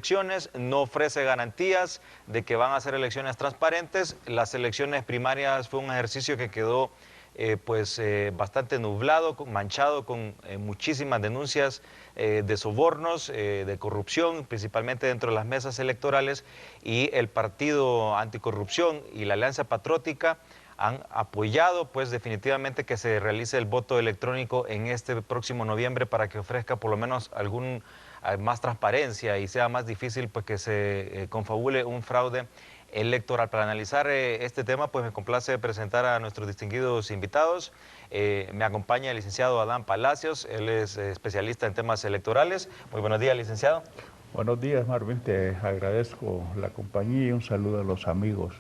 elecciones, no ofrece garantías de que van a ser elecciones transparentes. Las elecciones primarias fue un ejercicio que quedó bastante nublado, manchado con muchísimas denuncias de sobornos, de corrupción, principalmente dentro de las mesas electorales, y el Partido Anticorrupción y la Alianza Patriótica han apoyado pues definitivamente que se realice el voto electrónico en este próximo noviembre para que ofrezca por lo menos más transparencia y sea más difícil pues que se confabule un fraude electoral. Para analizar este tema, pues me complace presentar a nuestros distinguidos invitados. Me acompaña el licenciado Adán Palacios, él es especialista en temas electorales. Muy buenos días, licenciado. Buenos días, Marvin, te agradezco la compañía y un saludo a los amigos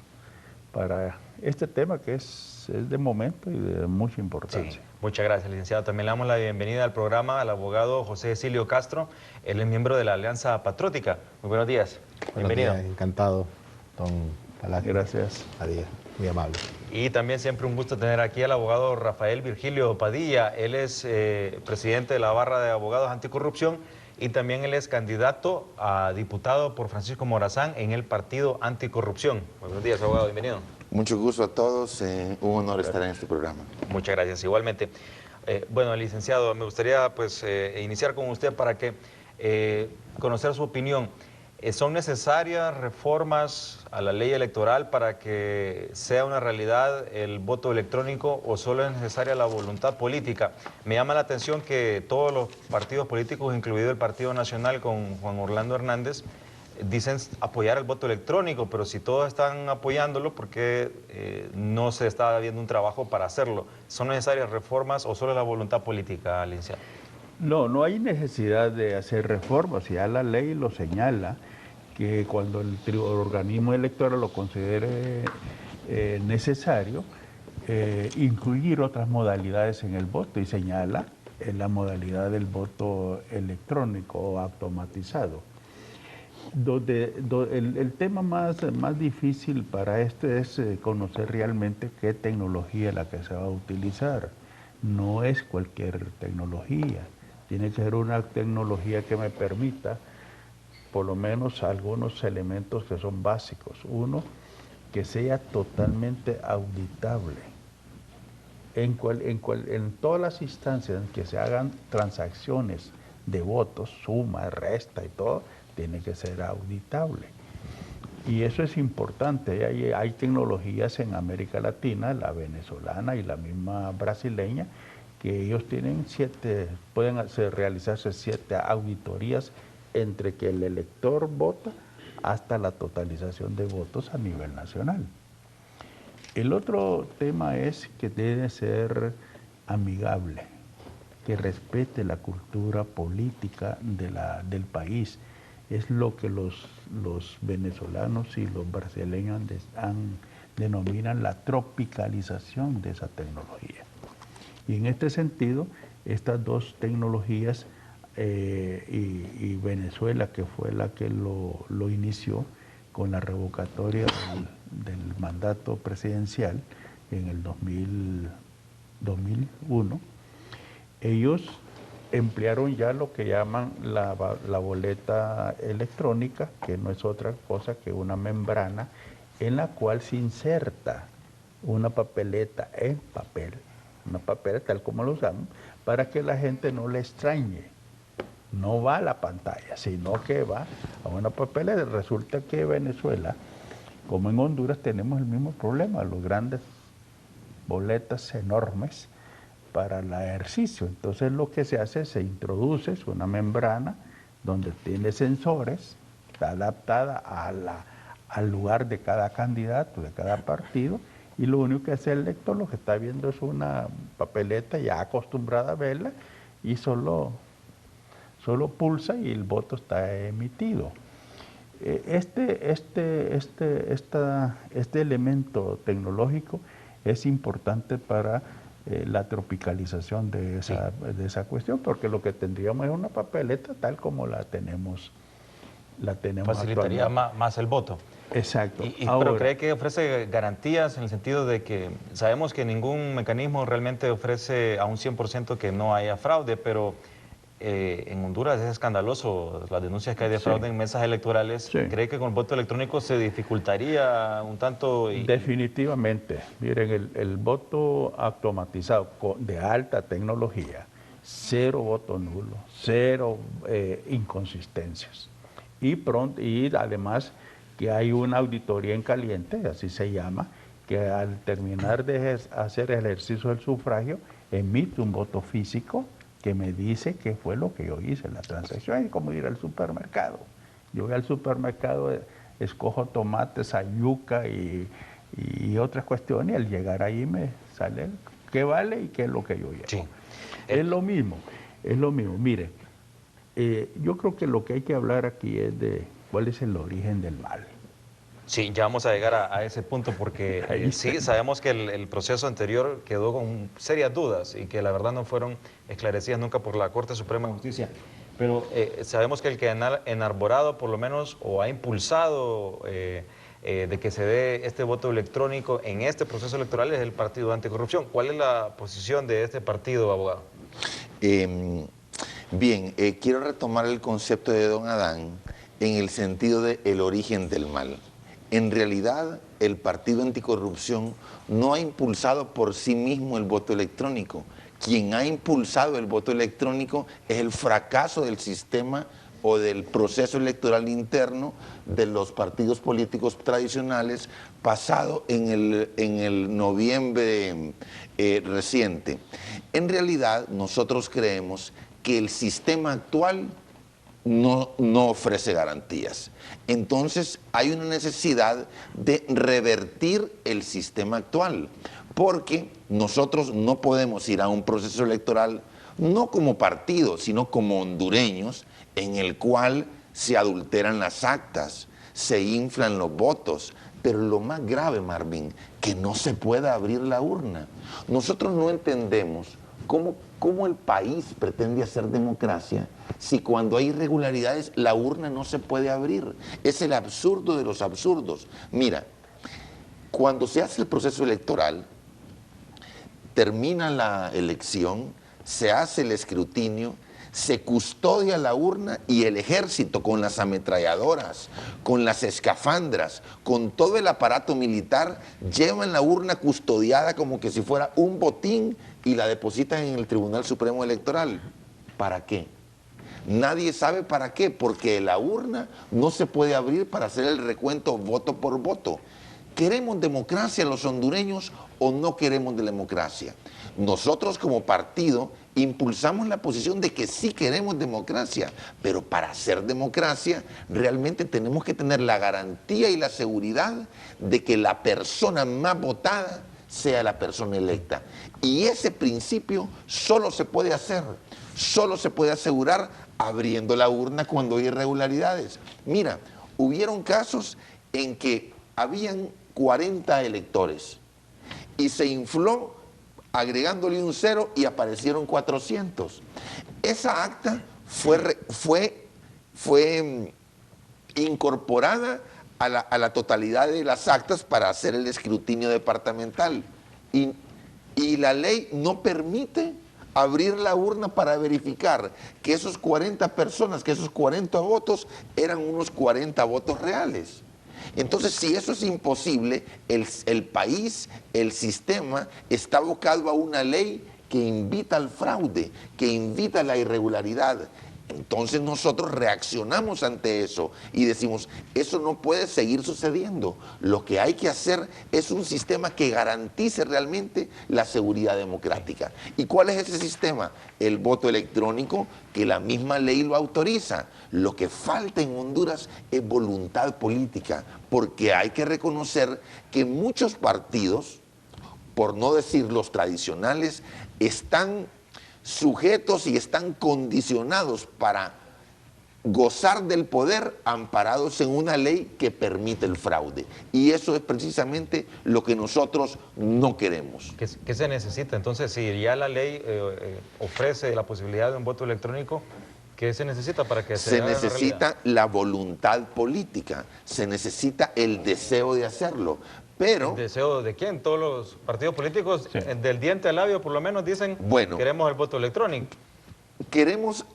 para este tema que es de momento y de mucha importancia. Sí, muchas gracias, licenciado. También le damos la bienvenida al programa al abogado José Cecilio Castro. Él es miembro de la Alianza Patriótica. Muy buenos días. Bienvenido. Buenos días, encantado, don Palacios. Gracias. Adiós, muy amable. Y también siempre un gusto tener aquí al abogado Rafael Virgilio Padilla. Él es presidente de la Barra de Abogados Anticorrupción y también él es candidato a diputado por Francisco Morazán en el Partido Anticorrupción. Buenos días, abogado, bienvenido. Mucho gusto a todos, un honor estar en este programa. Muchas gracias, igualmente. Bueno, licenciado, me gustaría iniciar con usted para que conocer su opinión. ¿Son necesarias reformas a la ley electoral para que sea una realidad el voto electrónico o solo es necesaria la voluntad política? Me llama la atención que todos los partidos políticos, incluido el Partido Nacional con Juan Orlando Hernández, dicen apoyar el voto electrónico, pero si todos están apoyándolo, ¿por qué no se está haciendo un trabajo para hacerlo? ¿Son necesarias reformas o solo la voluntad política, licenciado? No hay necesidad de hacer reformas, ya la ley lo señala, que cuando el organismo electoral lo considere necesario, incluir otras modalidades en el voto y señala la modalidad del voto electrónico o automatizado. El tema más difícil para esto es conocer realmente qué tecnología es la que se va a utilizar. No es cualquier tecnología, tiene que ser una tecnología que me permita por lo menos algunos elementos que son básicos. Uno, que sea totalmente auditable. En todas las instancias en que se hagan transacciones de votos, suma, resta y todo, tiene que ser auditable. Y eso es importante. Hay tecnologías en América Latina, la venezolana y la misma brasileña, que ellos tienen pueden realizarse 7 auditorías entre que el elector vota hasta la totalización de votos a nivel nacional. El otro tema es que debe ser amigable, que respete la cultura política del país. Es lo que los venezolanos y los brasileños denominan la tropicalización de esa tecnología. Y en este sentido, estas dos tecnologías y Venezuela, que fue la que lo inició con la revocatoria del mandato presidencial en el 2001, ellos emplearon ya lo que llaman la boleta electrónica, que no es otra cosa que una membrana en la cual se inserta una papeleta en papel, una papeleta tal como lo usamos, para que la gente no le extrañe. No va a la pantalla, sino que va a una papeleta. Resulta que Venezuela, como en Honduras, tenemos el mismo problema, los grandes boletas enormes para el ejercicio. Entonces lo que se hace, se introduce una membrana donde tiene sensores, está adaptada al lugar de cada candidato, de cada partido, y lo único que hace el lector, lo que está viendo es una papeleta ya acostumbrada a verla, y solo pulsa y el voto está emitido. Este elemento tecnológico es importante para la tropicalización de esa cuestión, porque lo que tendríamos es una papeleta tal como la tenemos facilitaría más el voto. Exacto. Pero ¿cree que ofrece garantías en el sentido de que sabemos que ningún mecanismo realmente ofrece a un 100% que no haya fraude, pero en Honduras es escandaloso las denuncias que hay de fraude en mesas electorales. Sí. ¿Cree que con el voto electrónico se dificultaría un tanto? Definitivamente. Miren, el voto automatizado de alta tecnología, cero voto nulo, cero inconsistencias. Y además que hay una auditoría en caliente, así se llama, que al terminar de hacer el ejercicio del sufragio, emite un voto físico que me dice qué fue lo que yo hice en la transacción. Es como ir al supermercado. Yo voy al supermercado, escojo tomates, yuca y otras cuestiones, y al llegar ahí me sale qué vale y qué es lo que yo llevo. Sí. Es lo mismo. Mire, yo creo que lo que hay que hablar aquí es de cuál es el origen del mal. Sí, ya vamos a llegar a ese punto porque sí, sabemos que el proceso anterior quedó con serias dudas y que la verdad no fueron esclarecidas nunca por la Corte Suprema de Justicia. Pero sabemos que el que ha enarborado por lo menos o ha impulsado de que se dé este voto electrónico en este proceso electoral es el Partido Anticorrupción. ¿Cuál es la posición de este partido, abogado? Bien, quiero retomar el concepto de don Adán en el sentido del origen del mal. En realidad, el Partido Anticorrupción no ha impulsado por sí mismo el voto electrónico. Quien ha impulsado el voto electrónico es el fracaso del sistema o del proceso electoral interno de los partidos políticos tradicionales pasado en el noviembre reciente. En realidad, nosotros creemos que el sistema actual no ofrece garantías. Entonces hay una necesidad de revertir el sistema actual, porque nosotros no podemos ir a un proceso electoral no como partido, sino como hondureños, en el cual se adulteran las actas, se inflan los votos, pero lo más grave, Marvin, que no se pueda abrir la urna. Nosotros no entendemos cómo el país pretende hacer democracia si cuando hay irregularidades la urna no se puede abrir. Es el absurdo de los absurdos. Mira, cuando se hace el proceso electoral, termina la elección, se hace el escrutinio, se custodia la urna y el ejército con las ametralladoras, con las escafandras, con todo el aparato militar, llevan la urna custodiada como que si fuera un botín y la depositan en el Tribunal Supremo Electoral. ¿Para qué? Nadie sabe para qué, porque la urna no se puede abrir para hacer el recuento voto por voto. ¿Queremos democracia los hondureños o no queremos democracia? Nosotros como partido impulsamos la posición de que sí queremos democracia, pero para hacer democracia realmente tenemos que tener la garantía y la seguridad de que la persona más votada sea la persona electa. Y ese principio solo se puede hacer, solo se puede asegurar abriendo la urna cuando hay irregularidades. Mira, hubieron casos en que habían 40 electores y se infló agregándole un 0 y aparecieron 400. Esa acta fue incorporada a la totalidad de las actas para hacer el escrutinio departamental. Y la ley no permite abrir la urna para verificar que esos 40 personas, que esos 40 votos eran unos 40 votos reales. Entonces, si eso es imposible, el país, el sistema, está abocado a una ley que invita al fraude, que invita a la irregularidad. Entonces nosotros reaccionamos ante eso y decimos, eso no puede seguir sucediendo. Lo que hay que hacer es un sistema que garantice realmente la seguridad democrática. ¿Y cuál es ese sistema? El voto electrónico, que la misma ley lo autoriza. Lo que falta en Honduras es voluntad política, porque hay que reconocer que muchos partidos, por no decir los tradicionales, están sujetos y están condicionados para gozar del poder amparados en una ley que permite el fraude. Y eso es precisamente lo que nosotros no queremos. ¿Qué se necesita? Entonces, si ya la ley ofrece la posibilidad de un voto electrónico, ¿qué se necesita para que se haga realidad? Se necesita la voluntad política, se necesita el deseo de hacerlo. Pero, ¿el deseo de quién? Todos los partidos políticos, sí, del diente al labio por lo menos dicen, bueno, queremos el voto electrónico. queremos,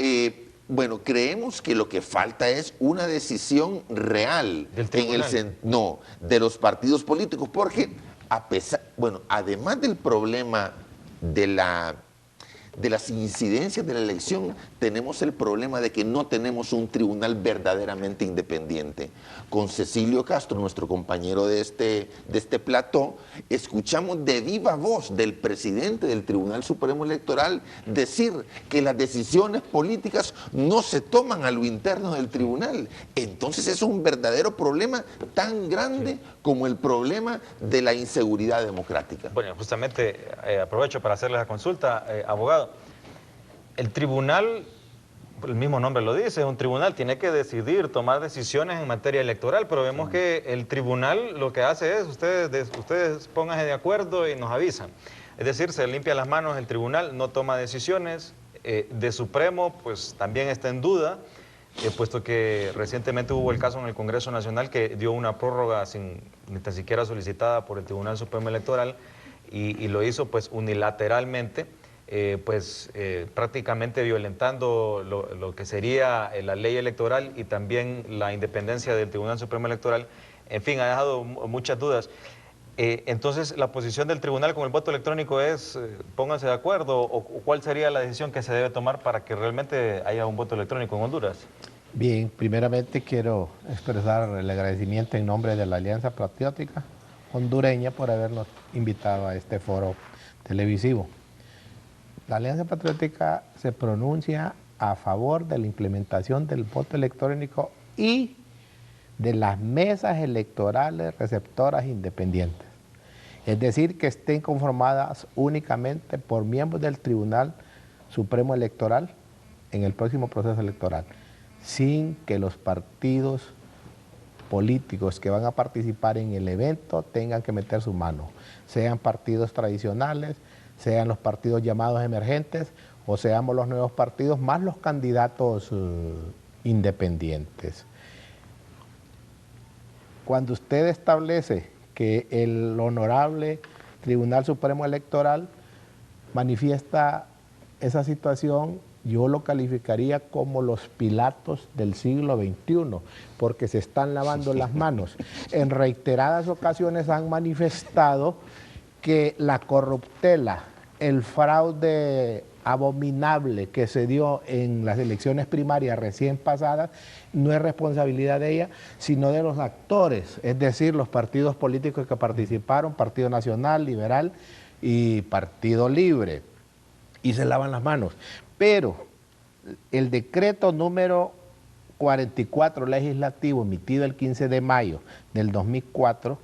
bueno, creemos que lo que falta es una decisión real ¿Del tribunal? no, de los partidos políticos, porque a pesar, bueno, además del problema de las incidencias de la elección, tenemos el problema de que no tenemos un tribunal verdaderamente independiente. Con Cecilio Castro, nuestro compañero de este plató, escuchamos de viva voz del presidente del Tribunal Supremo Electoral decir que las decisiones políticas no se toman a lo interno del tribunal. Entonces es un verdadero problema tan grande como el problema de la inseguridad democrática. Bueno, justamente aprovecho para hacerles la consulta, abogado. El tribunal, el mismo nombre lo dice, un tribunal tiene que decidir, tomar decisiones en materia electoral, pero vemos que el tribunal lo que hace es, ustedes pónganse de acuerdo y nos avisan. Es decir, se limpia las manos el tribunal, no toma decisiones, de Supremo pues también está en duda, puesto que recientemente hubo el caso en el Congreso Nacional que dio una prórroga ni tan siquiera solicitada por el Tribunal Supremo Electoral y lo hizo pues unilateralmente. Prácticamente violentando lo que sería la ley electoral y también la independencia del Tribunal Supremo Electoral. En fin, ha dejado muchas dudas. Entonces, la posición del tribunal con el voto electrónico es, pónganse de acuerdo, o cuál sería la decisión que se debe tomar para que realmente haya un voto electrónico en Honduras. Bien, primeramente quiero expresar el agradecimiento en nombre de la Alianza Patriótica Hondureña por habernos invitado a este foro televisivo. La Alianza Patriótica se pronuncia a favor de la implementación del voto electrónico y de las mesas electorales receptoras independientes. Es decir, que estén conformadas únicamente por miembros del Tribunal Supremo Electoral en el próximo proceso electoral, sin que los partidos políticos que van a participar en el evento tengan que meter su mano, sean partidos tradicionales, sean los partidos llamados emergentes o seamos los nuevos partidos más los candidatos independientes. Cuando usted establece que el honorable Tribunal Supremo Electoral manifiesta esa situación, yo lo calificaría como los Pilatos del siglo XXI, porque se están lavando las manos. En reiteradas ocasiones han manifestado que la corruptela, el fraude abominable que se dio en las elecciones primarias recién pasadas, no es responsabilidad de ella, sino de los actores, es decir, los partidos políticos que participaron, Partido Nacional, Liberal y Partido Libre, y se lavan las manos. Pero el decreto número 44 legislativo emitido el 15 de mayo del 2004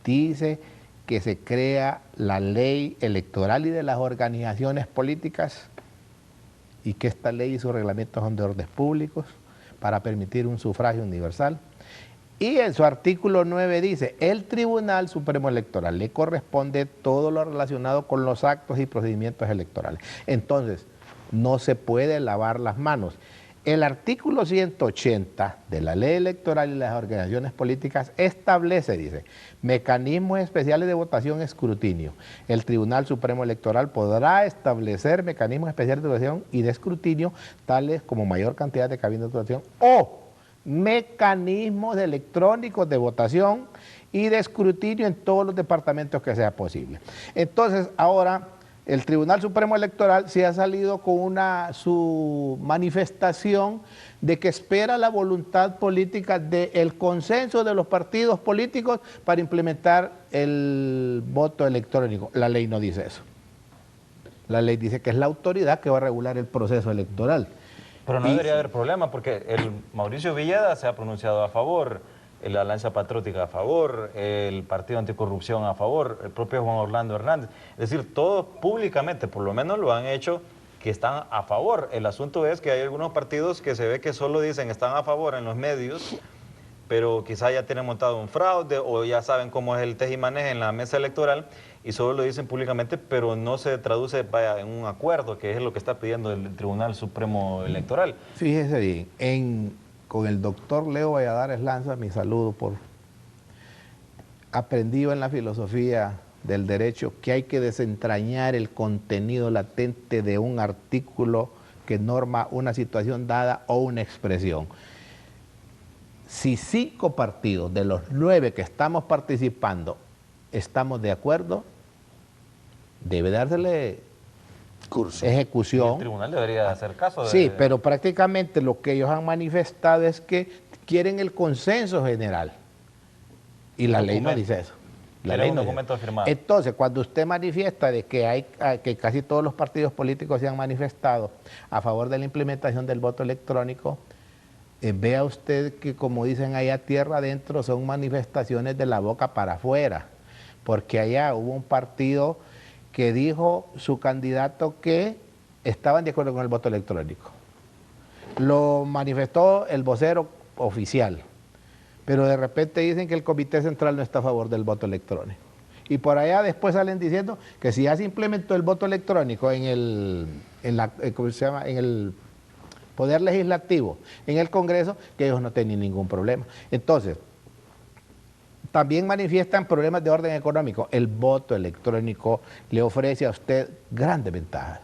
dice que se crea la ley electoral y de las organizaciones políticas y que esta ley y sus reglamentos son de orden públicos para permitir un sufragio universal. Y en su artículo 9 dice, el Tribunal Supremo Electoral le corresponde todo lo relacionado con los actos y procedimientos electorales. Entonces, no se puede lavar las manos. El artículo 180 de la ley electoral y las organizaciones políticas establece, dice, mecanismos especiales de votación y escrutinio. El Tribunal Supremo Electoral podrá establecer mecanismos especiales de votación y de escrutinio, tales como mayor cantidad de cabinas de votación o mecanismos electrónicos de votación y de escrutinio en todos los departamentos que sea posible. Entonces, ahora el Tribunal Supremo Electoral se ha salido con su manifestación de que espera la voluntad política del consenso de los partidos políticos para implementar el voto electrónico. La ley no dice eso. La ley dice que es la autoridad que va a regular el proceso electoral. Pero no debería haber problema porque el Mauricio Villeda se ha pronunciado a favor, la Alianza Patriótica a favor, el Partido Anticorrupción a favor, el propio Juan Orlando Hernández. Es decir, todos públicamente, por lo menos lo han hecho, que están a favor. El asunto es que hay algunos partidos que se ve que solo dicen están a favor en los medios, pero quizá ya tienen montado un fraude o ya saben cómo es el tejimaneje en la mesa electoral y solo lo dicen públicamente, pero no se traduce en un acuerdo, que es lo que está pidiendo el Tribunal Supremo Electoral. Fíjese bien, con el doctor Leo Valladares Lanza, mi saludo por aprendido en la filosofía del derecho que hay que desentrañar el contenido latente de un artículo que norma una situación dada o una expresión. Si 5 partidos de los 9 que estamos participando estamos de acuerdo, debe dársele curso. Ejecución. Y el tribunal debería hacer caso de... Sí, pero prácticamente lo que ellos han manifestado es que quieren el consenso general. Y la ley no dice eso. La ley un no documento dice. firmado. Entonces, cuando usted manifiesta de que casi todos los partidos políticos se han manifestado a favor de la implementación del voto electrónico, vea usted que, como dicen allá tierra adentro, son manifestaciones de la boca para afuera. Porque allá hubo un partido que dijo su candidato que estaban de acuerdo con el voto electrónico. Lo manifestó el vocero oficial, pero de repente dicen que el Comité Central no está a favor del voto electrónico. Y por allá después salen diciendo que si ya se implementó el voto electrónico en el Poder Legislativo, en el Congreso, que ellos no tienen ningún problema. Entonces, también manifiestan problemas de orden económico. El voto electrónico le ofrece a usted grandes ventajas.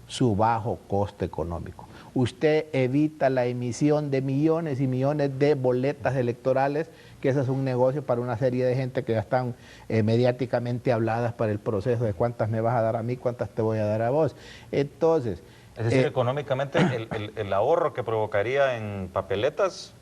Su bajo costo económico. Usted evita la emisión de millones y millones de boletas electorales, que ese es un negocio para una serie de gente que ya están mediáticamente habladas para el proceso de cuántas me vas a dar a mí, cuántas te voy a dar a vos. Entonces... Es decir, económicamente el ahorro que provocaría en papeletas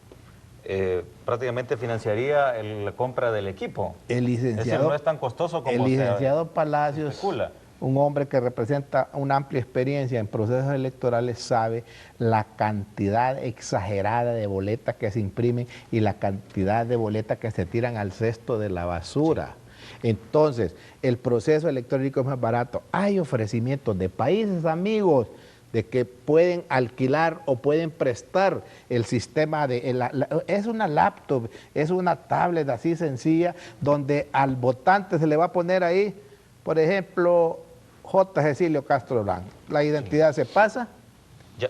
prácticamente financiaría la compra del equipo. El licenciado, es decir, no es tan costoso como el licenciado Palacios, especula. Un hombre que representa una amplia experiencia en procesos electorales, sabe la cantidad exagerada de boletas que se imprimen y la cantidad de boletas que se tiran al cesto de la basura. Sí. Entonces, el proceso electrónico es más barato. Hay ofrecimientos de países amigos de que pueden alquilar o pueden prestar el sistema es una laptop, es una tablet así sencilla, donde al votante se le va a poner ahí, por ejemplo, J. Cecilio Castro Blanco. La identidad se pasa.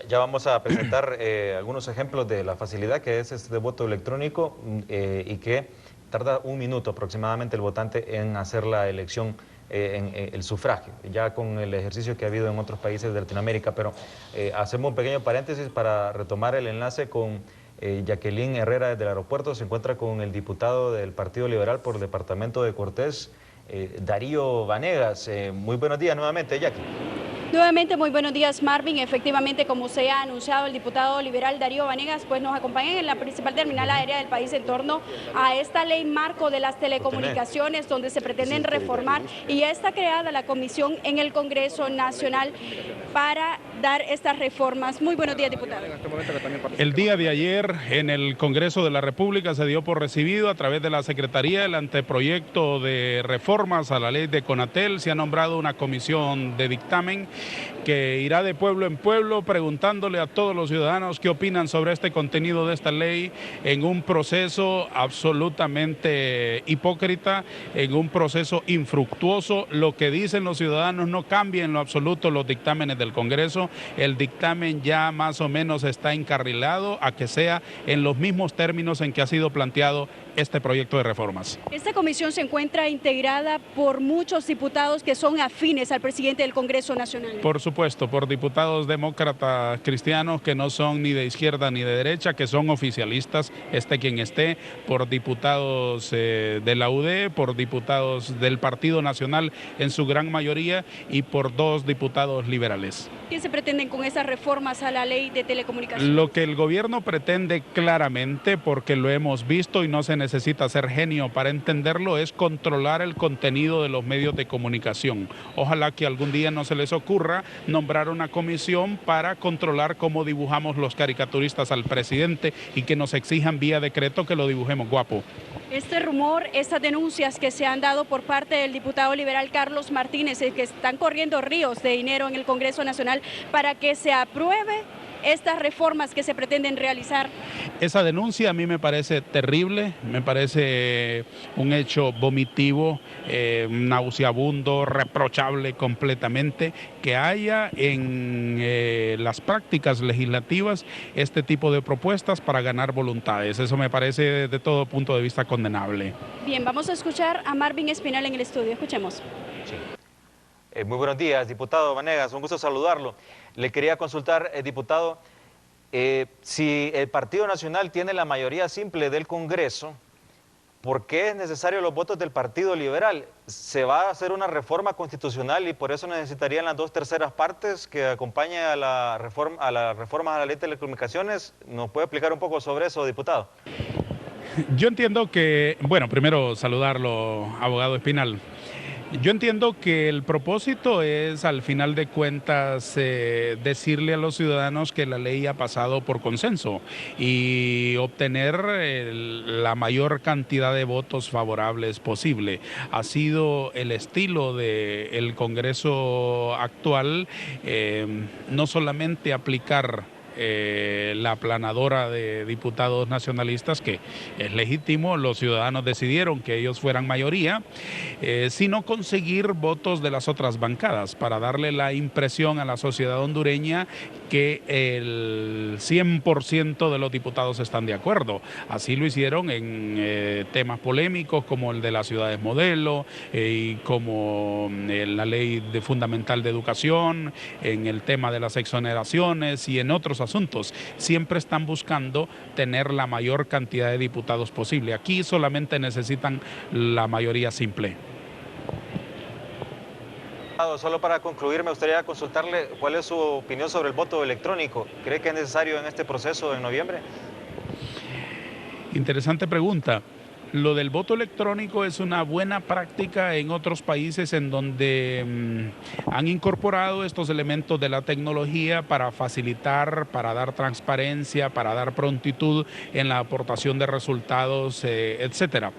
Ya vamos a presentar algunos ejemplos de la facilidad que es este voto electrónico y que tarda 1 minuto aproximadamente el votante en hacer la elección, en el sufragio, ya con el ejercicio que ha habido en otros países de Latinoamérica. Pero hacemos un pequeño paréntesis para retomar el enlace con Jacqueline Herrera desde el aeropuerto. Se encuentra con el diputado del Partido Liberal por el departamento de Cortés, Darío Vanegas. Muy buenos días nuevamente, Jackie. Nuevamente, muy buenos días, Marvin. Efectivamente, como se ha anunciado, el diputado liberal Darío Vanegas pues nos acompaña en la principal terminal aérea del país en torno a esta ley marco de las telecomunicaciones, donde se pretenden reformar, y ya está creada la comisión en el Congreso Nacional para dar estas reformas. Muy buenos días, diputado. El día de ayer en el Congreso de la República se dio por recibido a través de la Secretaría el anteproyecto de reformas a la ley de Conatel. Se ha nombrado una comisión de dictamen que irá de pueblo en pueblo preguntándole a todos los ciudadanos qué opinan sobre este contenido de esta ley, en un proceso absolutamente hipócrita, en un proceso infructuoso. Lo que dicen los ciudadanos no cambia en lo absoluto los dictámenes del Congreso. El dictamen ya más o menos está encarrilado a que sea en los mismos términos en que ha sido planteado este proyecto de reformas. Esta comisión se encuentra integrada por muchos diputados que son afines al presidente del Congreso Nacional. Por supuesto, por diputados demócratas cristianos que no son ni de izquierda ni de derecha, que son oficialistas, esté quien esté, por diputados de la UD, por diputados del Partido Nacional en su gran mayoría y por 2 diputados liberales. ¿Qué se pretenden con esas reformas a la ley de telecomunicaciones? Lo que el gobierno pretende claramente, porque lo hemos visto y no se necesita ser genio para entenderlo, es controlar el contenido de los medios de comunicación. Ojalá que algún día no se les ocurra nombrar una comisión para controlar cómo dibujamos los caricaturistas al presidente y que nos exijan vía decreto que lo dibujemos guapo. Este rumor, estas denuncias que se han dado por parte del diputado liberal Carlos Martínez, que están corriendo ríos de dinero en el Congreso Nacional para que se apruebe estas reformas que se pretenden realizar. Esa denuncia a mí me parece terrible, me parece un hecho vomitivo, nauseabundo, reprochable completamente, que haya en las prácticas legislativas este tipo de propuestas para ganar voluntades. Eso me parece de todo punto de vista condenable. Bien, vamos a escuchar a Marvin Espinal en el estudio. Escuchemos. Sí. Muy buenos días, diputado Vanegas, un gusto saludarlo. Le quería consultar, diputado, si el Partido Nacional tiene la mayoría simple del Congreso, ¿por qué es necesario los votos del Partido Liberal? ¿Se va a hacer una reforma constitucional y por eso necesitarían las 2/3 partes que acompañen a la reforma a la ley de telecomunicaciones? ¿Nos puede explicar un poco sobre eso, diputado? Yo entiendo que, bueno, primero saludarlo, abogado Espinal. Yo entiendo que el propósito es, al final de cuentas, decirle a los ciudadanos que la ley ha pasado por consenso y obtener la mayor cantidad de votos favorables posible. Ha sido el estilo del Congreso actual, no solamente aplicar la aplanadora de diputados nacionalistas, que es legítimo, los ciudadanos decidieron que ellos fueran mayoría, sino conseguir votos de las otras bancadas para darle la impresión a la sociedad hondureña que el 100% de los diputados están de acuerdo. Así lo hicieron en temas polémicos como el de las ciudades modelo y como la ley fundamental de educación, en el tema de las exoneraciones y en otros asuntos. Siempre están buscando tener la mayor cantidad de diputados posible. Aquí solamente necesitan la mayoría simple. Solo para concluir, me gustaría consultarle cuál es su opinión sobre el voto electrónico. ¿Cree que es necesario en este proceso en noviembre? Interesante pregunta. Lo del voto electrónico es una buena práctica en otros países en donde han incorporado estos elementos de la tecnología para facilitar, para dar transparencia, para dar prontitud en la aportación de resultados, etcétera.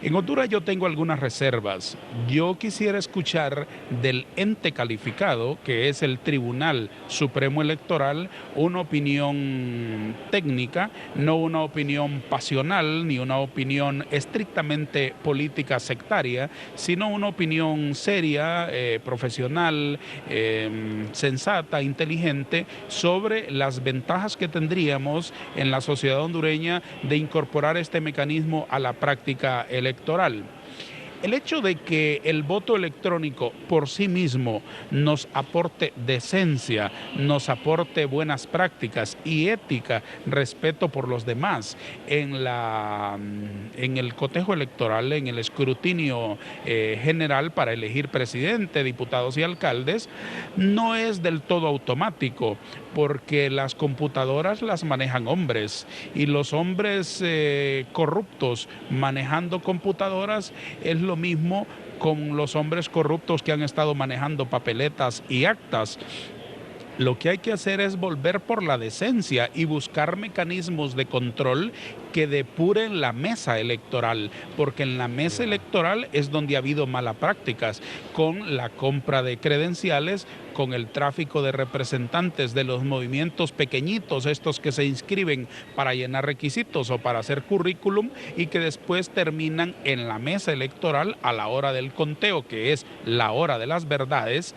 En Honduras yo tengo algunas reservas. Yo quisiera escuchar del ente calificado, que es el Tribunal Supremo Electoral, una opinión técnica, no una opinión pasional ni una opinión estrictamente política sectaria, sino una opinión seria, profesional, sensata, inteligente, sobre las ventajas que tendríamos en la sociedad hondureña de incorporar este mecanismo a la práctica electoral. El hecho de que el voto electrónico por sí mismo nos aporte decencia, nos aporte buenas prácticas y ética, respeto por los demás en el cotejo electoral, en el escrutinio general para elegir presidente, diputados y alcaldes, no es del todo automático, porque las computadoras las manejan hombres y los hombres corruptos manejando computadoras es lo mismo con los hombres corruptos que han estado manejando papeletas y actas. Lo que hay que hacer es volver por la decencia y buscar mecanismos de control que depuren la mesa electoral, porque en la mesa electoral es donde ha habido malas prácticas, con la compra de credenciales, con el tráfico de representantes de los movimientos pequeñitos, estos que se inscriben para llenar requisitos o para hacer currículum y que después terminan en la mesa electoral a la hora del conteo, que es la hora de las verdades,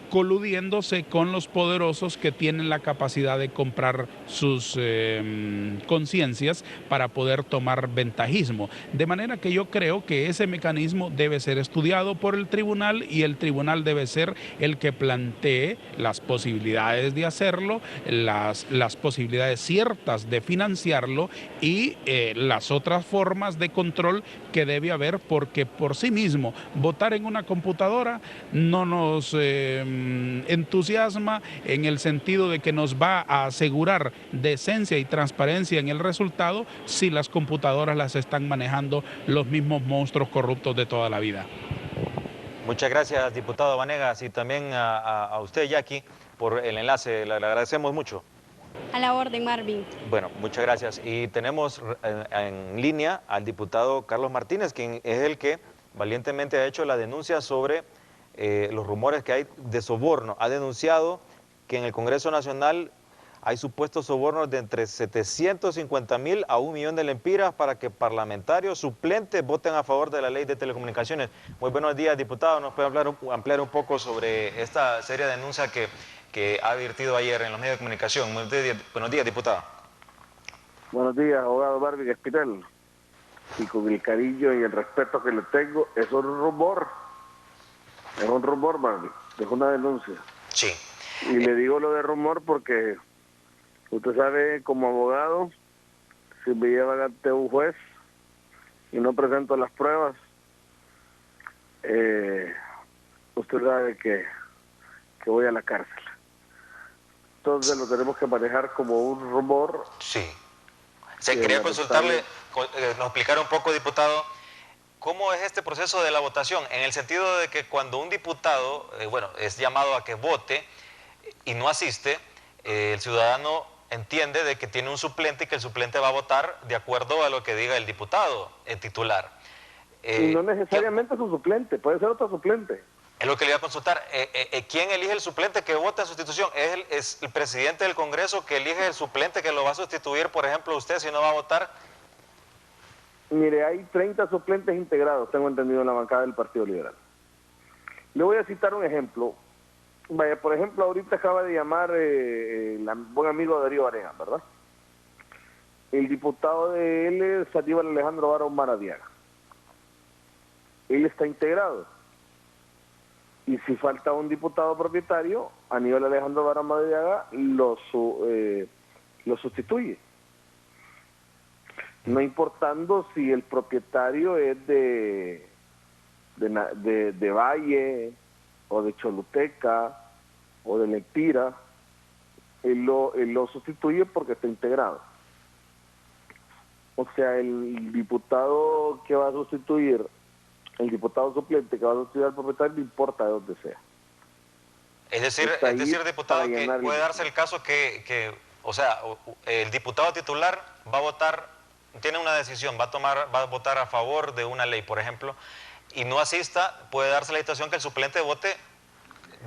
coludiéndose con los poderosos que tienen la capacidad de comprar sus conciencias para poder tomar ventajismo. De manera que yo creo que ese mecanismo debe ser estudiado por el tribunal y el tribunal debe ser el que plantee las posibilidades de hacerlo, las posibilidades ciertas de financiarlo y las otras formas de control que debe haber, porque por sí mismo votar en una computadora no nos entusiasma en el sentido de que nos va a asegurar decencia y transparencia en el resultado si las computadoras las están manejando los mismos monstruos corruptos de toda la vida. Muchas gracias, diputado Vanegas, y también a usted, Jackie, por el enlace. Le agradecemos mucho. A la orden, Marvin. Bueno, muchas gracias. Y tenemos en línea al diputado Carlos Martínez, quien es el que valientemente ha hecho la denuncia sobre los rumores que hay de soborno. Ha denunciado que en el Congreso Nacional hay supuestos sobornos de entre 750,000 a 1 millón de lempiras para que parlamentarios suplentes voten a favor de la ley de telecomunicaciones. Muy buenos días, diputado. ¿Nos puede ampliar un poco sobre esta seria denuncia que ha advertido ayer en los medios de comunicación? Buenos días, diputado. Buenos días, abogado Marvin Espinal. Y con el cariño y el respeto que le tengo, es un rumor. Es un rumor, Barbie, es una denuncia. Sí. Y le digo lo de rumor porque usted sabe, como abogado, si me llevan ante un juez y no presento las pruebas, usted sabe que voy a la cárcel. Entonces lo tenemos que manejar como un rumor. Sí. Quería consultarle, nos explicara un poco, diputado, ¿cómo es este proceso de la votación? En el sentido de que cuando un diputado, es llamado a que vote y no asiste, el ciudadano entiende de que tiene un suplente y que el suplente va a votar de acuerdo a lo que diga el diputado, el titular. Y no necesariamente es un suplente, puede ser otro suplente. Es lo que le iba a consultar. ¿Quién elige el suplente que vota en sustitución? ¿Es el presidente del Congreso que elige el suplente que lo va a sustituir, por ejemplo, usted si no va a votar? Mire, hay 30 suplentes integrados, tengo entendido, en la bancada del Partido Liberal. Le voy a citar un ejemplo. Vaya, por ejemplo, ahorita acaba de llamar el buen amigo Darío Vanegas, ¿verdad? El diputado de él es Aníbal Alejandro Barón Maradiaga. Él está integrado. Y si falta un diputado propietario, Aníbal Alejandro Barón Maradiaga lo sustituye. No importando si el propietario es de Valle, o de Choluteca, o de Lempira, él lo sustituye porque está integrado. O sea, el diputado que va a sustituir, el diputado suplente que va a sustituir al propietario, no importa de dónde sea. Es decir, diputado, que puede darse el caso que el diputado titular va a votar, tiene una decisión, va a votar a favor de una ley, por ejemplo, y no asista, puede darse la situación que el suplente vote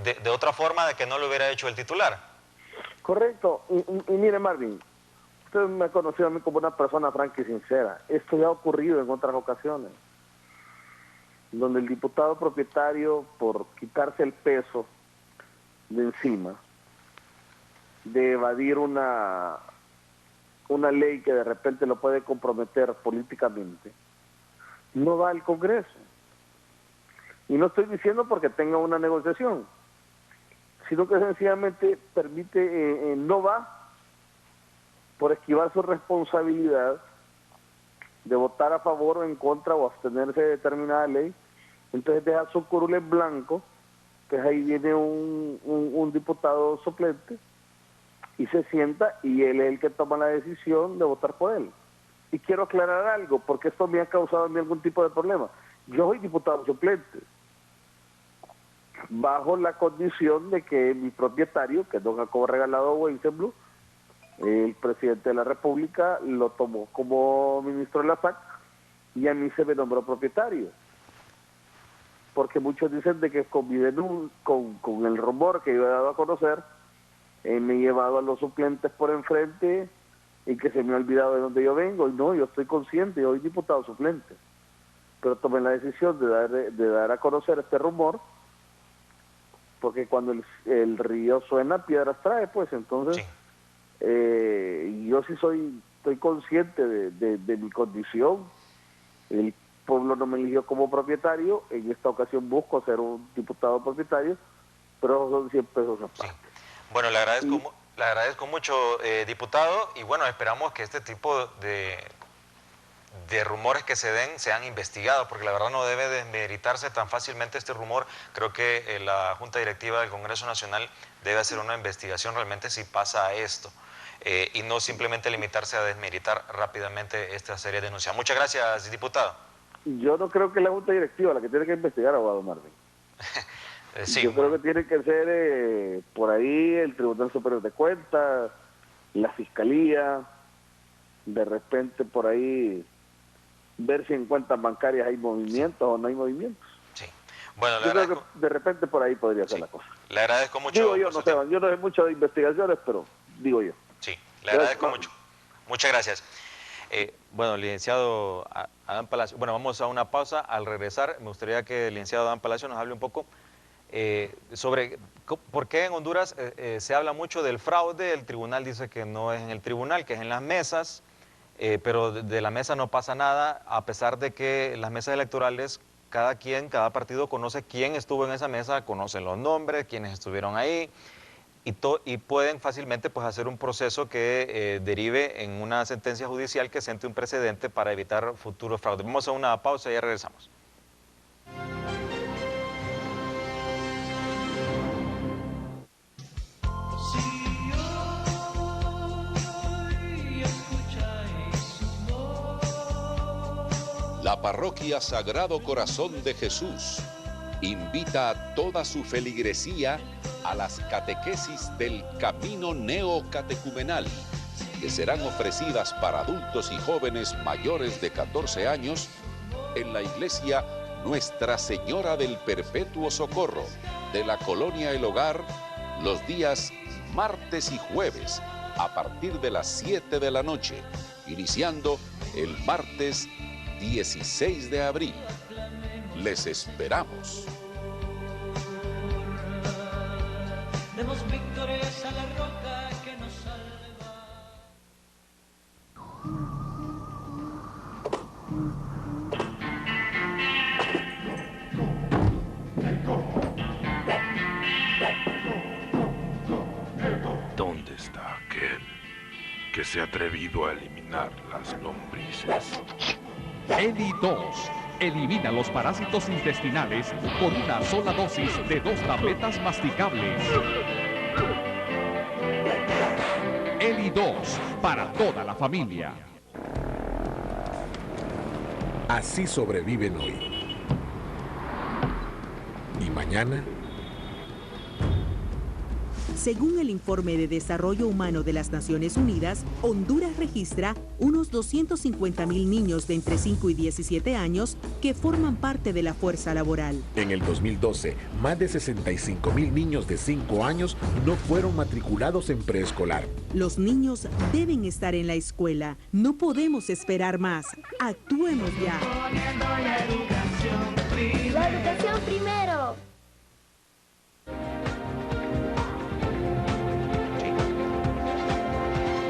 de otra forma de que no lo hubiera hecho el titular. Correcto. Y mire, Marvin, usted me ha conocido a mí como una persona franca y sincera. Esto ya ha ocurrido en otras ocasiones, donde el diputado propietario, por quitarse el peso de encima, de evadir una ley que de repente lo puede comprometer políticamente, no va al Congreso. Y no estoy diciendo porque tenga una negociación, sino que sencillamente no va por esquivar su responsabilidad de votar a favor o en contra o abstenerse de determinada ley. Entonces deja su curul en blanco, pues ahí viene un diputado suplente y se sienta y él es el que toma la decisión de votar por él. Y quiero aclarar algo, porque esto me ha causado a mí algún tipo de problema. Yo soy diputado suplente, bajo la condición de que mi propietario, que es don Jacobo Regalado Weissenblum, el presidente de la República, lo tomó como ministro de la SAC y a mí se me nombró propietario. Porque muchos dicen de que conviven con el rumor que yo he dado a conocer, me he llevado a los suplentes por enfrente y que se me ha olvidado de dónde yo vengo. Y no, yo estoy consciente, yo soy diputado suplente. Pero tomé la decisión de dar a conocer este rumor, porque cuando el río suena, piedras trae, pues entonces yo sí estoy consciente de mi condición. El pueblo no me eligió como propietario, en esta ocasión busco ser un diputado propietario, pero son 100 pesos aparte. Sí. Bueno, le agradezco mucho, diputado, y bueno, esperamos que este tipo de rumores que se den sean investigados, porque la verdad no debe desmeritarse tan fácilmente este rumor. Creo que la Junta Directiva del Congreso Nacional debe hacer una investigación realmente si pasa esto, y no simplemente limitarse a desmeritar rápidamente esta serie de denuncias. Muchas gracias, diputado. Yo no creo que la Junta Directiva la que tiene que investigar, abogado Marvin. Sí, yo creo que tiene que ser por ahí el Tribunal Superior de Cuentas, la Fiscalía, de repente por ahí ver si en cuentas bancarias hay movimientos o no hay movimientos. Sí. Bueno, yo creo que de repente por ahí podría ser la cosa. Le agradezco mucho. Digo yo, no sé, yo no sé mucho de investigaciones, pero digo yo. Sí, le agradezco mucho. Muchas gracias. Bueno, licenciado Adán Palacio, bueno, vamos a una pausa. Al regresar, me gustaría que el licenciado Adán Palacio nos hable un poco sobre por qué en Honduras se habla mucho del fraude. El tribunal dice que no es en el tribunal, que es en las mesas, pero de la mesa no pasa nada, a pesar de que las mesas electorales cada partido conoce quién estuvo en esa mesa, conocen los nombres, quiénes estuvieron ahí, y pueden fácilmente pues, hacer un proceso que derive en una sentencia judicial que siente un precedente para evitar futuros fraudes. Vamos a una pausa y ya regresamos. La Parroquia Sagrado Corazón de Jesús invita a toda su feligresía a las catequesis del Camino Neocatecumenal, que serán ofrecidas para adultos y jóvenes mayores de 14 años en la iglesia Nuestra Señora del Perpetuo Socorro de la Colonia El Hogar los días martes y jueves a partir de las 7 de la noche, iniciando el martes 16 de abril. Les esperamos. Demos victorias a la roca que nos salva. ¿Dónde está aquel que se ha atrevido a eliminar las lombrices? ELI 2. Elimina los parásitos intestinales por una sola dosis de 2 tabletas masticables. ELI 2. Para toda la familia. Así sobreviven hoy. ¿Y mañana? Según el Informe de Desarrollo Humano de las Naciones Unidas, Honduras registra unos 250,000 niños de entre 5 y 17 años que forman parte de la fuerza laboral. En el 2012, más de 65,000 niños de 5 años no fueron matriculados en preescolar. Los niños deben estar en la escuela. No podemos esperar más. Actuemos ya. La educación primero.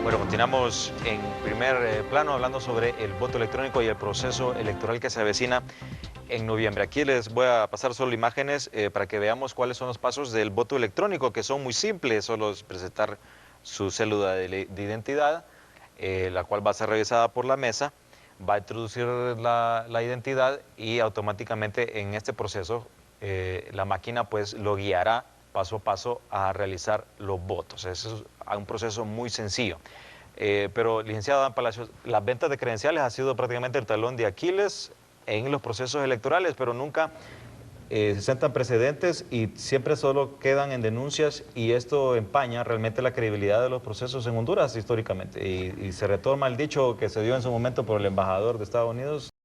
Bueno, continuamos en primer plano hablando sobre el voto electrónico y el proceso electoral que se avecina en noviembre. Aquí les voy a pasar solo imágenes para que veamos cuáles son los pasos del voto electrónico, que son muy simples. Solo es presentar su cédula de identidad, la cual va a ser revisada por la mesa, va a introducir la identidad y automáticamente en este proceso la máquina pues lo guiará paso a paso a realizar los votos. Eso es un proceso muy sencillo. Pero, licenciado Dan Palacios, las ventas de credenciales ha sido prácticamente el talón de Aquiles en los procesos electorales, pero nunca se sentan precedentes y siempre solo quedan en denuncias, y esto empaña realmente la credibilidad de los procesos en Honduras históricamente. Y se retoma el dicho que se dio en su momento por el embajador de Estados Unidos,